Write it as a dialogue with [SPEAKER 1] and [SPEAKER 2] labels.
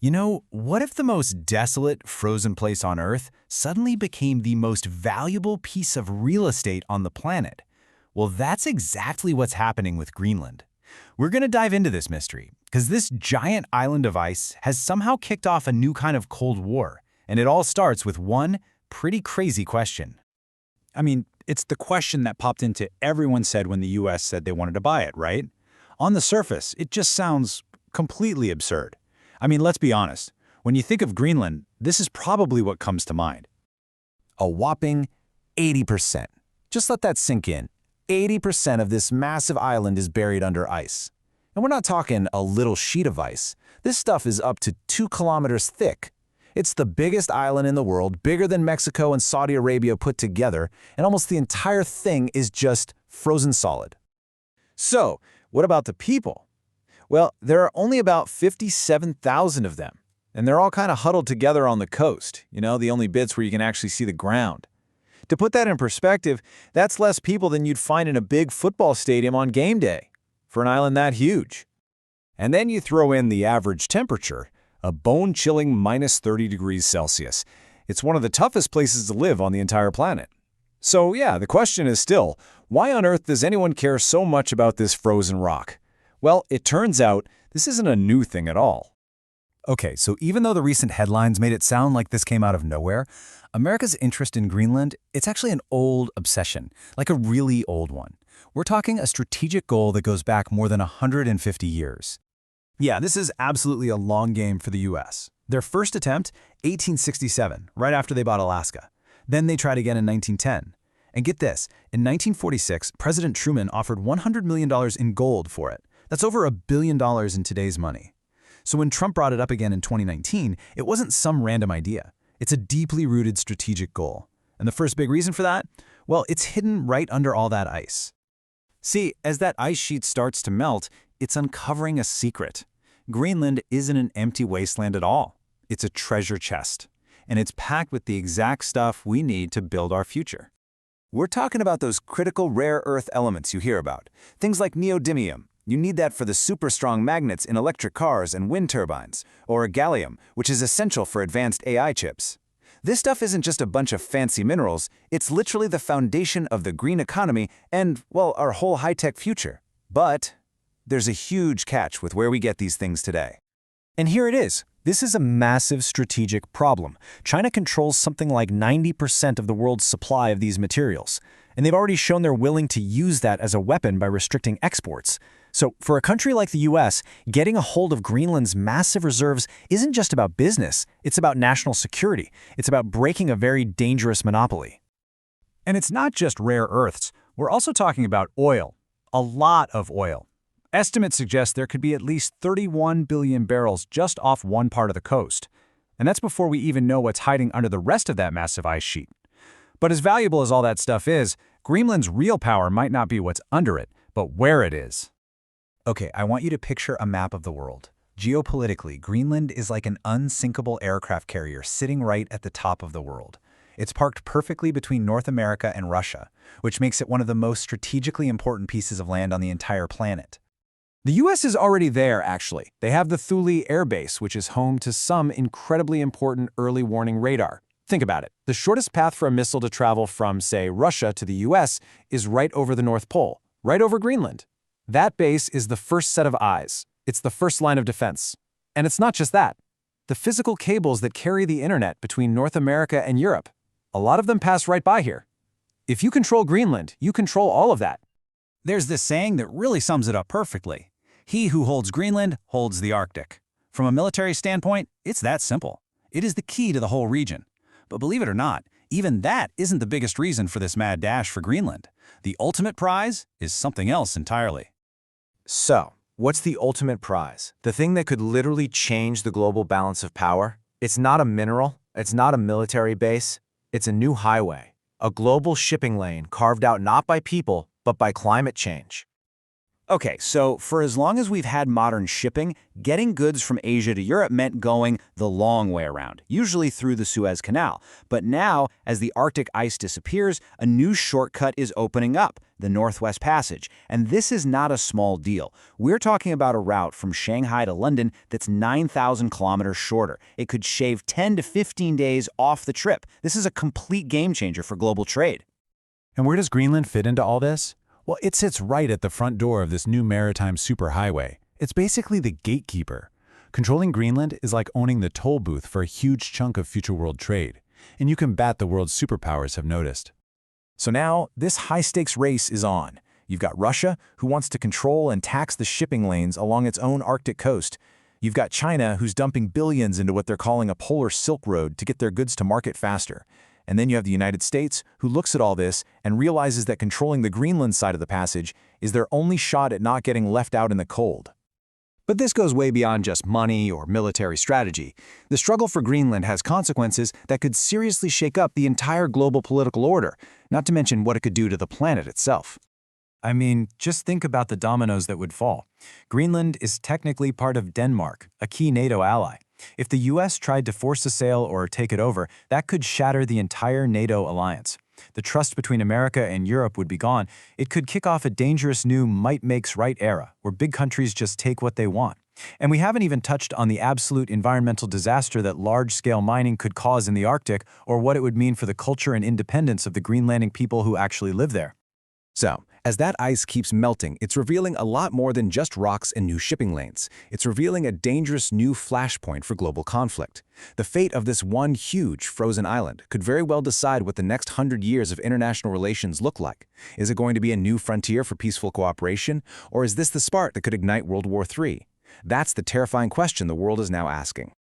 [SPEAKER 1] What if the most desolate, frozen place on Earth suddenly became the most valuable piece of real estate on the planet? Well, that's exactly what's happening with Greenland. We're going to dive into this mystery, because this giant island of ice has somehow kicked off a new kind of Cold War, and it all starts with one pretty crazy question.
[SPEAKER 2] It's the question that popped into everyone's head when the US said they wanted to buy it, right? On the surface, it just sounds completely absurd. Let's be honest. When you think of Greenland, this is probably what comes to mind.
[SPEAKER 3] A whopping 80%. Just let that sink in. 80% of this massive island is buried under ice. And we're not talking a little sheet of ice. This stuff is up to 2 kilometers thick. It's the biggest island in the world, bigger than Mexico and Saudi Arabia put together, and almost the entire thing is just frozen solid.
[SPEAKER 4] So, what about the people? Well, there are only about 57,000 of them, and they're all kind of huddled together on the coast, the only bits where you can actually see the ground. To put that in perspective, that's less people than you'd find in a big football stadium on game day, for an island that huge.
[SPEAKER 3] And then you throw in the average temperature, a bone-chilling minus 30 degrees Celsius. It's one of the toughest places to live on the entire planet. So yeah, the question is still, why on earth does anyone care so much about this frozen rock? Well, it turns out this isn't a new thing at all.
[SPEAKER 1] Okay, so even though the recent headlines made it sound like this came out of nowhere, America's interest in Greenland, it's actually an old obsession, like a really old one. We're talking a strategic goal that goes back more than 150 years. Yeah, this is absolutely a long game for the US. Their first attempt, 1867, right after they bought Alaska. Then they tried again in 1910. And get this, in 1946, President Truman offered $100 million in gold for it. That's over $1 billion in today's money. So when Trump brought it up again in 2019, it wasn't some random idea. It's a deeply rooted strategic goal. And the first big reason for that? Well, it's hidden right under all that ice. See, as that ice sheet starts to melt, it's uncovering a secret. Greenland isn't an empty wasteland at all. It's a treasure chest. And it's packed with the exact stuff we need to build our future. We're talking about those critical rare earth elements you hear about. Things like neodymium. You need that for the super strong magnets in electric cars and wind turbines. Or gallium, which is essential for advanced AI chips. This stuff isn't just a bunch of fancy minerals, it's literally the foundation of the green economy and, well, our whole high-tech future. But there's a huge catch with where we get these things today. And here it is. This is a massive strategic problem. China controls something like 90% of the world's supply of these materials. And they've already shown they're willing to use that as a weapon by restricting exports. So for a country like the US, getting a hold of Greenland's massive reserves isn't just about business, it's about national security. It's about breaking a very dangerous monopoly.
[SPEAKER 2] And it's not just rare earths. We're also talking about oil. A lot of oil. Estimates suggest there could be at least 31 billion barrels just off one part of the coast. And that's before we even know what's hiding under the rest of that massive ice sheet. But as valuable as all that stuff is, Greenland's real power might not be what's under it, but where it is.
[SPEAKER 1] Okay, I want you to picture a map of the world. Geopolitically, Greenland is like an unsinkable aircraft carrier sitting right at the top of the world. It's parked perfectly between North America and Russia, which makes it one of the most strategically important pieces of land on the entire planet.
[SPEAKER 4] The US is already there, actually. They have the Thule Air Base, which is home to some incredibly important early warning radar. Think about it. The shortest path for a missile to travel from, say, Russia to the US is right over the North Pole, right over Greenland. That base is the first set of eyes. It's the first line of defense. And it's not just that. The physical cables that carry the internet between North America and Europe, a lot of them pass right by here. If you control Greenland, you control all of that.
[SPEAKER 1] There's this saying that really sums it up perfectly. He who holds Greenland holds the Arctic. From a military standpoint, it's that simple. It is the key to the whole region. But believe it or not, even that isn't the biggest reason for this mad dash for Greenland. The ultimate prize is something else entirely.
[SPEAKER 4] So, what's the ultimate prize? The thing that could literally change the global balance of power? It's not a mineral, it's not a military base, it's a new highway, a global shipping lane carved out not by people, but by climate change.
[SPEAKER 2] Okay, so for as long as we've had modern shipping, getting goods from Asia to Europe meant going the long way around, usually through the Suez Canal. But now, as the Arctic ice disappears, a new shortcut is opening up, the Northwest Passage. And this is not a small deal. We're talking about a route from Shanghai to London that's 9,000 kilometers shorter. It could shave 10 to 15 days off the trip. This is a complete game changer for global trade.
[SPEAKER 3] And where does Greenland fit into all this? Well, it sits right at the front door of this new maritime superhighway. It's basically the gatekeeper. Controlling Greenland is like owning the toll booth for a huge chunk of future world trade. And you can bet the world's superpowers have noticed. So now, this high-stakes race is on. You've got Russia, who wants to control and tax the shipping lanes along its own Arctic coast. You've got China, who's dumping billions into what they're calling a polar Silk Road to get their goods to market faster. And then you have the United States, who looks at all this and realizes that controlling the Greenland side of the passage is their only shot at not getting left out in the cold.
[SPEAKER 4] But this goes way beyond just money or military strategy. The struggle for Greenland has consequences that could seriously shake up the entire global political order, not to mention what it could do to the planet itself.
[SPEAKER 1] I mean, just think about the dominoes that would fall. Greenland is technically part of Denmark, a key NATO ally. If the US tried to force a sale or take it over, that could shatter the entire NATO alliance. The trust between America and Europe would be gone. It could kick off a dangerous new might makes right era, where big countries just take what they want. And we haven't even touched on the absolute environmental disaster that large-scale mining could cause in the Arctic, or what it would mean for the culture and independence of the Greenlandic people who actually live there.
[SPEAKER 3] So, as that ice keeps melting, it's revealing a lot more than just rocks and new shipping lanes. It's revealing a dangerous new flashpoint for global conflict. The fate of this one huge frozen island could very well decide what the next 100 years of international relations look like. Is it going to be a new frontier for peaceful cooperation, or is this the spark that could ignite World War III? That's the terrifying question the world is now asking.